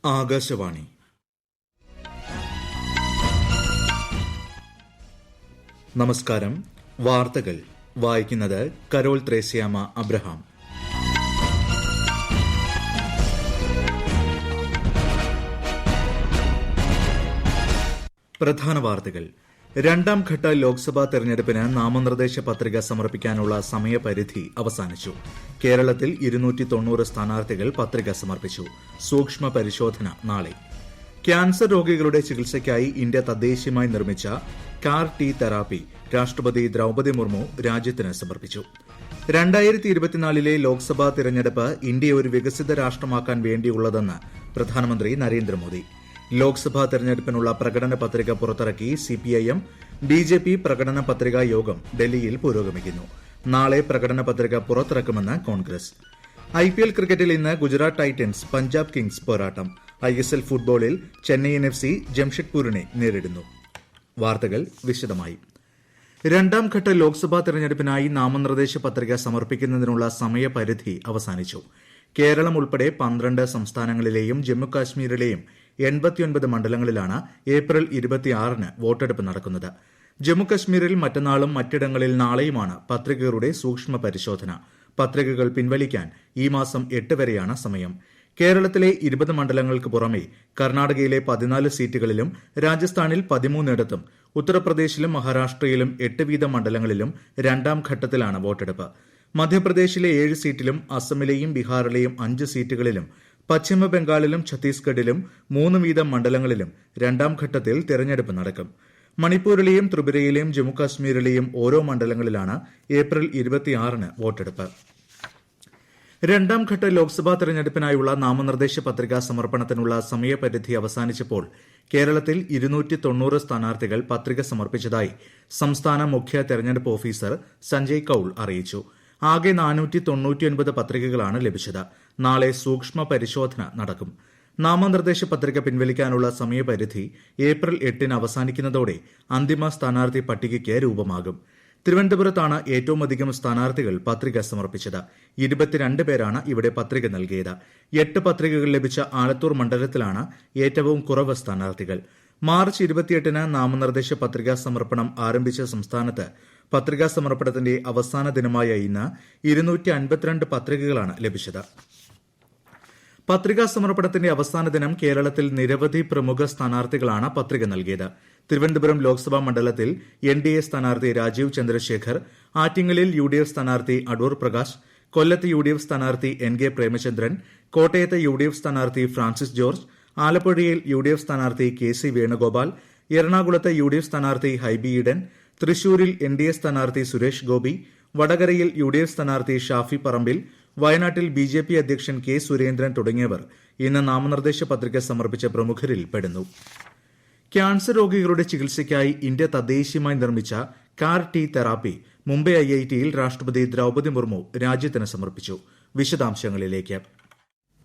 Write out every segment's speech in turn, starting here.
ആകാശവാണി. നമസ്കാരം. വാർത്തകൾ വായിക്കുന്നത് കരോൾ ത്രേസ്യാമ അബ്രഹാം. പ്രധാന വാർത്തകൾ. രണ്ടാം ഘട്ട ലോക്സഭാ തെരഞ്ഞെടുപ്പിന് നാമനിർദ്ദേശ പത്രിക സമർപ്പിക്കാനുള്ള സമയപരിധി അവസാനിച്ചു. കേരളത്തിൽ 290 സ്ഥാനാർത്ഥികൾ പത്രിക സമർപ്പിച്ചു. സൂക്ഷ്മ പരിശോധന നാളെ. ക്യാൻസർ രോഗികളുടെ ചികിത്സയ്ക്കായി ഇന്ത്യ തദ്ദേശീയമായി നിർമ്മിച്ച കാർ ടി തെറാപ്പി രാഷ്ട്രപതി ദ്രൌപദി മുർമു രാജ്യത്തിന് സമർപ്പിച്ചു. 2024 ലോക്സഭാ തെരഞ്ഞെടുപ്പ് ഇന്ത്യയെ ഒരു വികസിത രാഷ്ട്രമാക്കാൻ വേണ്ടിയുള്ളതെന്ന് പ്രധാനമന്ത്രി നരേന്ദ്രമോദി. ലോക്സഭാ തെരഞ്ഞെടുപ്പിനുള്ള പ്രകടന പത്രിക പുറത്തിറക്കി സിപിഐഎം ബിജെപി പ്രകടന പത്രികാ യോഗം ഡൽഹിയിൽ പുരോഗമിക്കുന്നു. നാളെ പ്രകടന പത്രിക പുറത്തിറക്കുമെന്ന് കോൺഗ്രസ്. IPL ക്രിക്കറ്റിൽ ഇന്ന് ഗുജറാത്ത് ടൈറ്റൻസ് പഞ്ചാബ് കിങ്സ് പോരാട്ടം. ISL ഫുട്ബോളിൽ ചെന്നൈയിൻ FC ജംഷഡ്പൂരിനെ നേരിടുന്നു. വാർത്തകൾ വിശദമായി. രണ്ടാം ഘട്ട ലോക്സഭാ തെരഞ്ഞെടുപ്പിനായി നാമനിർദ്ദേശ പത്രിക സമർപ്പിക്കുന്നതിനുള്ള സമയപരിധി അവസാനിച്ചു. കേരളം ഉൾപ്പെടെ 12 സംസ്ഥാനങ്ങളിലെയും ജമ്മുകാശ്മീരിലെയും 89 മണ്ഡലങ്ങളിലാണ് ഏപ്രിൽ 26-ന് വോട്ടെടുപ്പ് നടക്കുന്നത്. ജമ്മുകശ്മീരിൽ മറ്റന്നാളും മറ്റിടങ്ങളിൽ നാളെയുമാണ് പത്രികകളുടെ സൂക്ഷ്മ പരിശോധന. പത്രികകൾ പിൻവലിക്കാൻ ഈ മാസം 8 വരെയാണ് സമയം. കേരളത്തിലെ 20 മണ്ഡലങ്ങൾക്ക് പുറമെ കർണാടകയിലെ 14 സീറ്റുകളിലും രാജസ്ഥാനിൽ 13ഇടത്തും ഉത്തർപ്രദേശിലും മഹാരാഷ്ട്രയിലും 8 വീതം മണ്ഡലങ്ങളിലും രണ്ടാം ഘട്ടത്തിലാണ് വോട്ടെടുപ്പ്. മധ്യപ്രദേശിലെ 7 സീറ്റിലും അസമിലെയും ബീഹാറിലെയും 5 സീറ്റുകളിലും പശ്ചിമ ബംഗാളിലും ഛത്തീസ്ഗഡിലും 3 വീതം മണ്ഡലങ്ങളിലും രണ്ടാം ഘട്ടത്തിൽ തെരഞ്ഞെടുപ്പ് നടക്കും. മണിപ്പൂരിലെയും ത്രിപുരയിലെയും ജമ്മുകാശ്മീരിലെയും ഓരോ മണ്ഡലങ്ങളിലാണ് ഏപ്രിൽ 26-ന് വോട്ടെടുപ്പ്. രണ്ടാം ഘട്ട ലോക്സഭാ തെരഞ്ഞെടുപ്പിനായുള്ള നാമനിർദ്ദേശ പത്രികാ സമർപ്പണത്തിനുള്ള സമയപരിധി അവസാനിച്ചപ്പോൾ കേരളത്തിൽ 290 സ്ഥാനാർത്ഥികൾ പത്രിക സമർപ്പിച്ചതായി സംസ്ഥാന മുഖ്യ തെരഞ്ഞെടുപ്പ് ഓഫീസർ സഞ്ജയ് കൌൾ അറിയിച്ചു. ആകെ 499 പത്രികകളാണ് ലഭിച്ചത്. നാളെ സൂക്ഷ്മ പരിശോധന നടക്കും. നാമനിർദ്ദേശ പത്രിക പിൻവലിക്കാനുള്ള സമയപരിധി ഏപ്രിൽ 8-ന് അവസാനിക്കുന്നതോടെ അന്തിമ സ്ഥാനാർത്ഥി പട്ടികയ്ക്ക് രൂപമാകും. തിരുവനന്തപുരത്താണ് ഏറ്റവുമധികം സ്ഥാനാർത്ഥികൾ പത്രിക സമർപ്പിച്ചത്. 22 പേരാണ് ഇവിടെ പത്രിക നൽകിയത്. 8 പത്രികകൾ ലഭിച്ച ആലത്തൂർ മണ്ഡലത്തിലാണ് ഏറ്റവും കുറവ് സ്ഥാനാർത്ഥികൾ. മാർച്ച് 28-ന് നാമനിർദ്ദേശ പത്രികാ സമർപ്പണം ആരംഭിച്ച സംസ്ഥാനത്ത് പത്രികാ സമർപ്പണത്തിന്റെ അവസാന ദിനമായ ഇന്ന് 252 പത്രികകളാണ് ലഭിച്ചത്. പത്രികാ സമർപ്പണത്തിന്റെ അവസാന ദിനം കേരളത്തിൽ നിരവധി പ്രമുഖ സ്ഥാനാർത്ഥികളാണ് പത്രിക നൽകിയത്. തിരുവനന്തപുരം ലോക്സഭാ മണ്ഡലത്തിൽ NDA സ്ഥാനാർത്ഥി രാജീവ് ചന്ദ്രശേഖർ, ആറ്റിങ്ങലിൽ UDF സ്ഥാനാർത്ഥി അടൂർ പ്രകാശ്, കൊല്ലത്ത് UDF സ്ഥാനാർത്ഥി NK പ്രേമചന്ദ്രൻ, കോട്ടയത്ത് UDF സ്ഥാനാർത്ഥി ഫ്രാൻസിസ് ജോർജ്, ആലപ്പുഴയിൽ UDF സ്ഥാനാർത്ഥി KC വേണുഗോപാൽ, എറണാകുളത്ത് UDF സ്ഥാനാർത്ഥി ഹൈബി ഈഡൻ, തൃശൂരിൽ NDA സ്ഥാനാർത്ഥി സുരേഷ് ഗോപി, വടകരയിൽ UDF സ്ഥാനാർത്ഥി ഷാഫി പറമ്പിൽ, വയനാട്ടിൽ BJP അധ്യക്ഷൻ K സുരേന്ദ്രൻ തുടങ്ങിയവർ ഇന്ന് നാമനിർദ്ദേശ പത്രിക സമർപ്പിച്ച പ്രമുഖരിൽ പെടുന്നു. ക്യാൻസർ രോഗികളുടെ ചികിത്സയ്ക്കായി ഇന്ത്യ തദ്ദേശീയമായി നിർമ്മിച്ച കാർ ടി തെറാപ്പി മുംബൈ IITയിൽ രാഷ്ട്രപതി ദ്രൌപദി മുർമു രാജ്യത്തിന് സമർപ്പിച്ചു. വിശദാംശങ്ങളിലേക്ക്.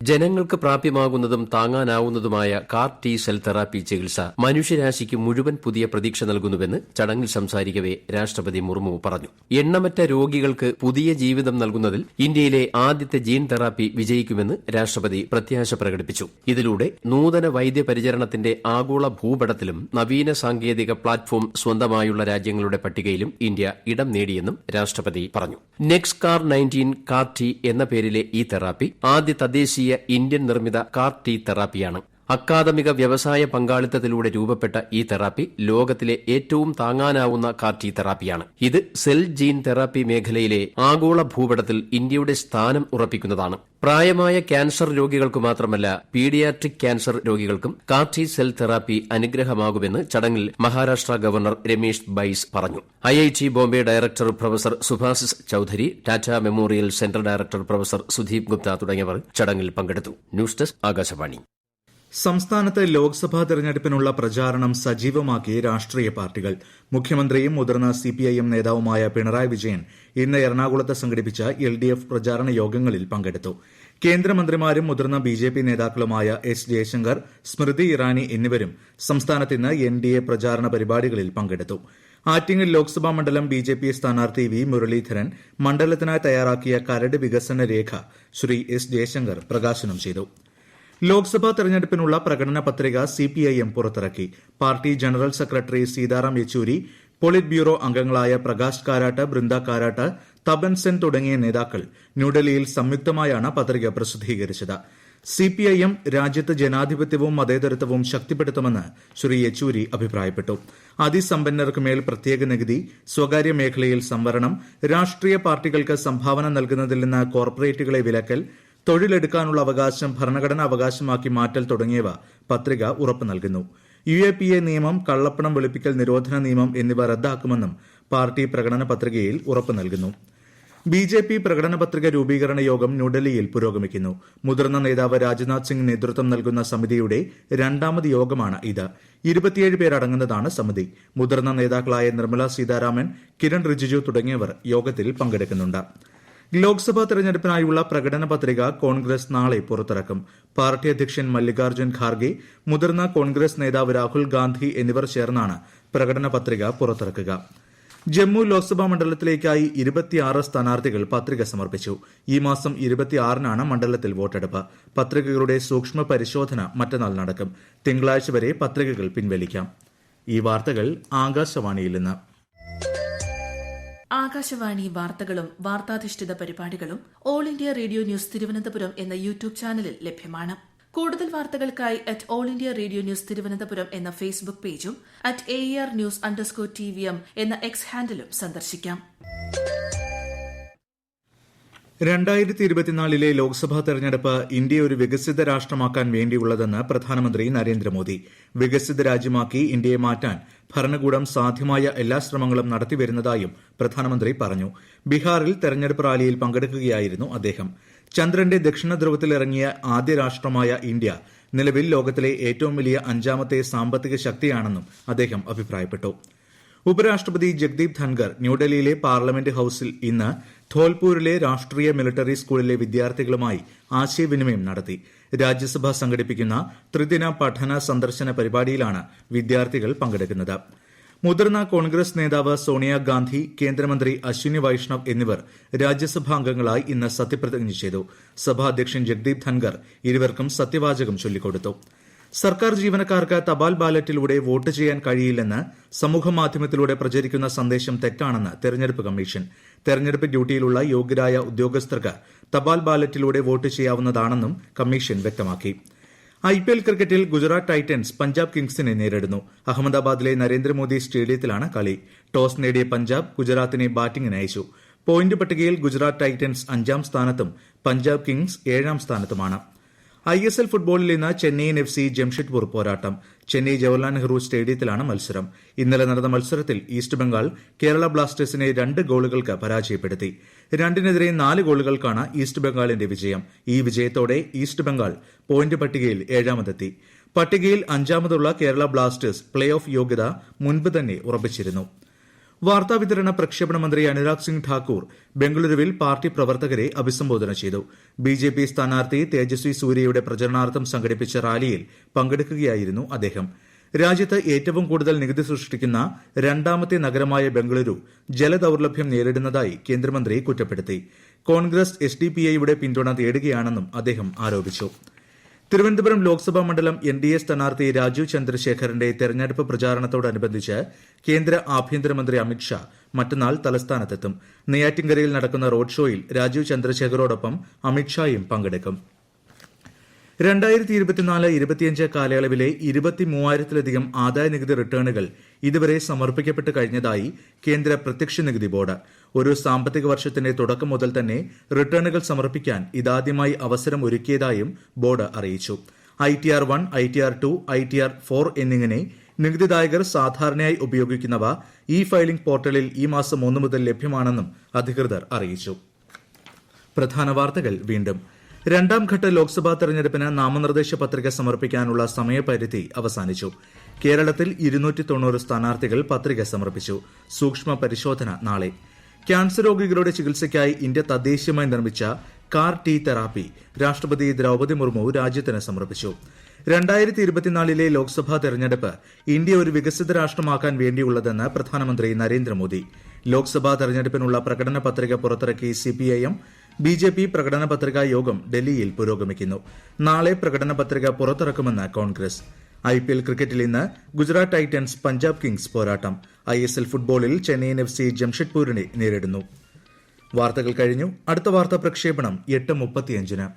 ജനങ്ങൾക്ക് പ്രാപ്യമാകുന്നതും താങ്ങാനാവുന്നതുമായ കാർ ടി സെൽ തെറാപ്പി ചികിത്സ മനുഷ്യരാശിക്ക് മുഴുവൻ പുതിയ പ്രതീക്ഷ നൽകുന്നുവെന്ന് ചടങ്ങിൽ സംസാരിക്കവെ രാഷ്ട്രപതി മുർമു പറഞ്ഞു. എണ്ണമറ്റ രോഗികൾക്ക് പുതിയ ജീവിതം നൽകുന്നതിൽ ഇന്ത്യയിലെ ആദ്യത്തെ ജീൻ തെറാപ്പി വിജയിക്കുമെന്ന് രാഷ്ട്രപതി പ്രത്യാശ പ്രകടിപ്പിച്ചു. ഇതിലൂടെ നൂതന വൈദ്യപരിചരണത്തിന്റെ ആഗോള ഭൂപടത്തിലും നവീന സാങ്കേതിക പ്ലാറ്റ്ഫോം സ്വന്തമായുള്ള രാജ്യങ്ങളുടെ പട്ടികയിലും ഇന്ത്യ ഇടം നേടിയെന്നും രാഷ്ട്രപതി പറഞ്ഞു. നെക്സ്കാർ 19 കാർ ടി എന്ന പേരിലെ ഈ തെറാപ്പി ആദ്യ തദ്ദേശീയ ഇന്ത്യൻ നിർമ്മിത കാർ ടി തെറാപ്പിയാണ്. അക്കാദമിക വ്യവസായ പങ്കാളിത്തത്തിലൂടെ രൂപപ്പെട്ട ഈ തെറാപ്പി ലോകത്തിലെ ഏറ്റവും താങ്ങാനാവുന്ന കാർ ടി തെറാപ്പിയാണ്. ഇത് സെൽ ജീൻ തെറാപ്പി മേഖലയിലെ ആഗോള ഭൂപടത്തിൽ ഇന്ത്യയുടെ സ്ഥാനം ഉറപ്പിക്കുന്നതാണ്. പ്രായമായ ക്യാൻസർ രോഗികൾക്കു മാത്രമല്ല പീഡിയാട്രിക് ക്യാൻസർ രോഗികൾക്കും കാർ ടി സെൽ തെറാപ്പി അനുഗ്രഹമാകുമെന്ന് ചടങ്ങിൽ മഹാരാഷ്ട്ര ഗവർണർ രമേശ് ബൈസ് പറഞ്ഞു. IIT Bombay director professor Subhasis Chaudhuri, Tata memorial centre director professor Sudeep Gupta തുടങ്ങിയവർ ചടങ്ങിൽ പങ്കെടുത്തു. News desk Akashvani. സംസ്ഥാനത്ത് ലോക്സഭാ തെരഞ്ഞെടുപ്പിനുള്ള പ്രചാരണം സജീവമാക്കി രാഷ്ട്രീയ പാർട്ടികൾ. മുഖ്യമന്ത്രിയും മുതിർന്ന CPIM നേതാവുമായ പിണറായി വിജയൻ ഇന്ന് എറണാകുളത്ത് സംഘടിപ്പിച്ച LDF പ്രചാരണ യോഗങ്ങളിൽ പങ്കെടുത്തു. കേന്ദ്രമന്ത്രിമാരും മുതിർന്ന BJP നേതാക്കളുമായ S ജയശങ്കർ, സ്മൃതി ഇറാനി എന്നിവരും സംസ്ഥാനത്ത് ഇന്ന് NDA പ്രചാരണ പരിപാടികളിൽ പങ്കെടുത്തു. ആറ്റിങ്ങൽ ലോക്സഭാ മണ്ഡലം BJP സ്ഥാനാർത്ഥി V മുരളീധരൻ മണ്ഡലത്തിനായി തയ്യാറാക്കിയ കരട് വികസന രേഖ ശ്രീ S ജയശങ്കർ പ്രകാശനം ചെയ്തു. ലോക്സഭാ തെരഞ്ഞെടുപ്പിനുള്ള പ്രകടന പത്രിക സിപിഐഎം പുറത്തിറക്കി. Party general secretary Sitaram Yechury, polit bureau അംഗങ്ങളായ പ്രകാശ് കാരാട്ട്, ബൃന്ദ കാരാട്ട്, തപൻ സെൻ തുടങ്ങിയ നേതാക്കൾ ന്യൂഡൽഹിയിൽ സംയുക്തമായാണ് പത്രിക പ്രസിദ്ധീകരിച്ചത്. സിപിഐഎം രാജ്യത്ത് ജനാധിപത്യവും മതേതരത്വവും ശക്തിപ്പെടുത്തുമെന്ന് ശ്രീ യെച്ചൂരി അഭിപ്രായപ്പെട്ടു. അതിസമ്പന്നർക്ക് മേൽ പ്രത്യേക നികുതി, സ്വകാര്യ മേഖലയിൽ സംവരണം, രാഷ്ട്രീയ പാർട്ടികൾക്ക് സംഭാവന നൽകുന്നതിൽ നിന്ന് കോർപ്പറേറ്റുകളെ വിലക്കൽ, തൊഴിലെടുക്കാനുള്ള അവകാശം ഭരണഘടനാ അവകാശമാക്കി മാറ്റൽ തുടങ്ങിയവ പത്രിക ഉറപ്പു നൽകുന്നു. UAPA നിയമം, കള്ളപ്പണം വെളുപ്പിക്കൽ നിരോധന നിയമം എന്നിവ റദ്ദാക്കുമെന്നും പാർട്ടി പ്രകടന പത്രികയിൽ ഉറപ്പു നൽകുന്നു. BJP പ്രകടന പത്രിക രൂപീകരണ യോഗം ന്യൂഡൽഹിയിൽ പുരോഗമിക്കുന്നു. മുതിർന്ന നേതാവ് രാജ്നാഥ് സിംഗ് നേതൃത്വം നൽകുന്ന സമിതിയുടെ രണ്ടാമത് യോഗമാണ് ഇത്. 27 പേരടങ്ങുന്നതാണ് സമിതി. മുതിർന്ന നേതാക്കളായ നിർമ്മല സീതാരാമൻ, കിരൺ റിജിജു തുടങ്ങിയവർ യോഗത്തിൽ പങ്കെടുക്കുന്നുണ്ട്. ലോക്സഭാ തെരഞ്ഞെടുപ്പിനായുള്ള പ്രകടന പത്രിക കോൺഗ്രസ് നാളെ പുറത്തിറക്കും. പാർട്ടി അധ്യക്ഷൻ മല്ലികാർജ്ജുൻ ഖാർഗെ, മുതിർന്ന കോൺഗ്രസ് നേതാവ് രാഹുൽ ഗാന്ധി എന്നിവർ ചേർന്നാണ് പ്രകടന പത്രിക പുറത്തിറക്കുക. ജമ്മു ലോക്സഭാ മണ്ഡലത്തിലേക്കായി 26 സ്ഥാനാർത്ഥികൾ പത്രിക സമർപ്പിച്ചു. ഈ മാസം 26-നാണ് മണ്ഡലത്തിൽ വോട്ടെടുപ്പ്. പത്രികകളുടെ സൂക്ഷ്മ പരിശോധന മറ്റന്നാൾ നടക്കും. തിങ്കളാഴ്ച വരെ പത്രികകൾ പിൻവലിക്കാം. ഈ വാർത്തകൾ ആകാശവാണിയിൽ നിന്ന്. ആകാശവാണി വാർത്തകളും വാർത്താധിഷ്ഠിത പരിപാടികളും all India radio news Thiruvananthapuram എന്ന യൂട്യൂബ് ചാനലിൽ ലഭ്യമാണ്. കൂടുതൽ വാർത്തകൾക്കായി all India radio news Thiruvananthapuram എന്ന ഫേസ്ബുക്ക് പേജും @ARnews_TVM എന്ന എക്സ് ഹാൻഡിലും സന്ദർശിക്കാം. 2024 ലോക്സഭാ തെരഞ്ഞെടുപ്പ് ഇന്ത്യയെ ഒരു വികസിത രാഷ്ട്രമാക്കാൻ വേണ്ടിയുള്ളതെന്ന് പ്രധാനമന്ത്രി നരേന്ദ്രമോദി. വികസിത രാജ്യമാക്കി ഇന്ത്യയെ മാറ്റാൻ ഭരണകൂടം സാധ്യമായ എല്ലാ ശ്രമങ്ങളും നടത്തിവരുന്നതായും പ്രധാനമന്ത്രി പറഞ്ഞു. ബീഹാറിൽ തെരഞ്ഞെടുപ്പ് റാലിയിൽ പങ്കെടുക്കുകയായിരുന്നു അദ്ദേഹം. ചന്ദ്രന്റെ ദക്ഷിണ ധ്രുവത്തിൽ ഇറങ്ങിയ ആദ്യ രാഷ്ട്രമായ ഇന്ത്യ നിലവിൽ ലോകത്തിലെ ഏറ്റവും വലിയ 5ാമത്തെ സാമ്പത്തിക ശക്തിയാണെന്നും അദ്ദേഹം അഭിപ്രായപ്പെട്ടു. ഉപരാഷ്ട്രപതി ജഗ്ദീപ് ധൻഖർ ന്യൂഡൽഹിയിലെ പാർലമെന്റ് ഹൌസിൽ ഇന്ന് ധോൽപൂരിലെ രാഷ്ട്രീയ മിലിറ്ററി സ്കൂളിലെ വിദ്യാർത്ഥികളുമായി ആശയവിനിമയം നടത്തി. രാജ്യസഭ സംഘടിപ്പിക്കുന്ന ത്രിദിന പഠന സന്ദർശന പരിപാടിയിലാണ് വിദ്യാർത്ഥികൾ പങ്കെടുക്കുന്നത്. മുതിർന്ന കോൺഗ്രസ് നേതാവ് സോണിയാഗാന്ധി, കേന്ദ്രമന്ത്രി അശ്വിനി വൈഷ്ണവ് എന്നിവർ രാജ്യസഭാംഗങ്ങളായി ഇന്ന് സത്യപ്രതിജ്ഞ ചെയ്തു. സഭാധ്യക്ഷൻ ജഗ്ദീപ് ധൻഖർ ഇരുവർക്കും സത്യവാചകം ചൊല്ലിക്കൊടുത്തു. സർക്കാർ ജീവനക്കാർക്ക് തപാൽ ബാലറ്റിലൂടെ വോട്ട് ചെയ്യാൻ കഴിയില്ലെന്ന് സമൂഹമാധ്യമത്തിലൂടെ പ്രചരിക്കുന്ന സന്ദേശം തെറ്റാണെന്ന് തെരഞ്ഞെടുപ്പ് കമ്മീഷൻ. തെരഞ്ഞെടുപ്പ് ഡ്യൂട്ടിയിലുള്ള യോഗ്യരായ ഉദ്യോഗസ്ഥർക്ക് തപാൽ ബാലറ്റിലൂടെ വോട്ട് ചെയ്യാവുന്നതാണെന്നും കമ്മീഷൻ വ്യക്തമാക്കി. IPL ക്രിക്കറ്റിൽ ഗുജറാത്ത് ടൈറ്റൻസ് പഞ്ചാബ് കിങ്സിനെ നേരിടുന്നു. അഹമ്മദാബാദിലെ നരേന്ദ്രമോദി സ്റ്റേഡിയത്തിലാണ് കളി. ടോസ് നേടിയ പഞ്ചാബ് ഗുജറാത്തിനെ ബാറ്റിംഗിന് അയച്ചു. പോയിന്റ് പട്ടികയിൽ ഗുജറാത്ത് ടൈറ്റൻസ് 5ാം സ്ഥാനത്തും പഞ്ചാബ് കിങ്സ് 7ാം സ്ഥാനത്തുമാണ്. ISL ഫുട്ബോളിൽ ഇന്ന് ചെന്നൈയിൻ FC ജംഷഡ്പൂർ പോരാട്ടം. ചെന്നൈ ജവഹർലാൽ നെഹ്റു സ്റ്റേഡിയത്തിലാണ് മത്സരം. ഇന്നലെ നടന്ന മത്സരത്തിൽ ഈസ്റ്റ് ബംഗാൾ കേരള ബ്ലാസ്റ്റേഴ്സിനെ 2 ഗോളുകൾക്ക് പരാജയപ്പെടുത്തി. 2-നെതിരെ 4 ഗോളുകൾക്കാണ് ഈസ്റ്റ് ബംഗാളിന്റെ വിജയം. ഈ വിജയത്തോടെ ഈസ്റ്റ് ബംഗാൾ പോയിന്റ് പട്ടികയിൽ 7ാമതെത്തി. പട്ടികയിൽ 5ാമതുള്ള കേരള ബ്ലാസ്റ്റേഴ്സ് പ്ലേ ഓഫ് യോഗ്യത മുൻപ് തന്നെ ഉറപ്പിച്ചിരുന്നു. വാർത്താവിതരണ പ്രക്ഷേപണ മന്ത്രി അനുരാഗ് സിംഗ് ഠാക്കൂർ ബംഗളൂരുവിൽ പാർട്ടി പ്രവർത്തകരെ അഭിസംബോധന ചെയ്തു. BJP സ്ഥാനാർത്ഥി തേജസ്വി സൂര്യയുടെ പ്രചരണാർത്ഥം സംഘടിപ്പിച്ച റാലിയിൽ പങ്കെടുക്കുകയായിരുന്നു അദ്ദേഹം. രാജ്യത്ത് ഏറ്റവും കൂടുതൽ നികുതി സൃഷ്ടിക്കുന്ന 2ാമത്തെ നഗരമായ ബംഗളൂരു ജലദൌർലഭ്യം നേരിടുന്നതായി കേന്ദ്രമന്ത്രി കുറ്റപ്പെടുത്തി. കോൺഗ്രസ് SDPIയുടെ പിന്തുണ തേടുകയാണെന്നും അദ്ദേഹം ആരോപിച്ചു. തിരുവനന്തപുരം ലോക്സഭാ മണ്ഡലം NDA സ്ഥാനാർത്ഥി രാജീവ് ചന്ദ്രശേഖറിന്റെ തെരഞ്ഞെടുപ്പ് പ്രചാരണത്തോടനുബന്ധിച്ച് കേന്ദ്ര ആഭ്യന്തരമന്ത്രി അമിത്ഷാ മറ്റന്നാൾ തലസ്ഥാനത്തെത്തും. നെയ്യാറ്റിൻകരയിൽ നടക്കുന്ന റോഡ് ഷോയിൽ രാജീവ് ചന്ദ്രശേഖറോടൊപ്പം അമിത്ഷായും പങ്കെടുക്കും. 2024-25 കാലയളവിലെ 23,000-ലധികം ആദായനികുതി റിട്ടേണുകൾ ഇതുവരെ സമർപ്പിക്കപ്പെട്ട് കഴിഞ്ഞതായി കേന്ദ്ര പ്രത്യക്ഷ നികുതി ബോർഡ്. ഒരു സാമ്പത്തിക വർഷത്തിന്റെ തുടക്കം മുതൽ തന്നെ റിട്ടേണുകൾ സമർപ്പിക്കാൻ ഇതാദ്യമായി അവസരം ഒരുക്കിയതായും ബോർഡ് അറിയിച്ചു. ITR 1, ITR 2, ITR 4 എന്നിങ്ങനെ നികുതിദായകർ സാധാരണയായി ഉപയോഗിക്കുന്നവ ഫയലിംഗ് പോർട്ടലിൽ ഈ മാസം 1 മുതൽ ലഭ്യമാണെന്നും അധികൃതർ അറിയിച്ചു. പ്രധാന വാർത്തകൾ വീണ്ടും. 2ാം ഘട്ട ലോക്സഭാ തെരഞ്ഞെടുപ്പിന് നാമനിർദ്ദേശ പത്രിക സമർപ്പിക്കാനുള്ള സമയപരിധി അവസാനിച്ചു. കേരളത്തിൽ 290 സ്ഥാനാർത്ഥികൾ പത്രിക സമർപ്പിച്ചു. സൂക്ഷ്മ പരിശോധന നാളെ. ക്യാൻസർ രോഗികളുടെ ചികിത്സയ്ക്കായി ഇന്ത്യ തദ്ദേശീയമായി നിർമ്മിച്ച CAR-T തെറാപ്പി രാഷ്ട്രപതി ദ്രൌപദി മുർമു രാജ്യത്തിന് സമർപ്പിച്ചു. 2024 ലോക്സഭാ തെരഞ്ഞെടുപ്പ് ഇന്ത്യ ഒരു വികസിത രാഷ്ട്രമാക്കാൻ വേണ്ടിയുള്ളതെന്ന് പ്രധാനമന്ത്രി നരേന്ദ്രമോദി. ലോക്സഭാ തെരഞ്ഞെടുപ്പിനുള്ള പ്രകടന പത്രിക പുറത്തിറക്കി CPIM. BJP പ്രകടന പത്രികാ യോഗം ഡൽഹിയിൽ പുരോഗമിക്കുന്നു. നാളെ പ്രകടന പത്രിക പുറത്തിറക്കുമെന്ന് കോൺഗ്രസ്. IPL ക്രിക്കറ്റിൽ ഇന്ന് ഗുജറാത്ത് ടൈറ്റൻസ് പഞ്ചാബ് കിങ്സ് പോരാട്ടം. ISL ഫുട്ബോളിൽ ചെന്നൈയിൻ FC ജംഷഡ്പൂരിനെ നേരിടുന്നു. വാർത്തകൾ കഴിഞ്ഞു. അടുത്ത വാർത്താ പ്രക്ഷേപണം 8:35.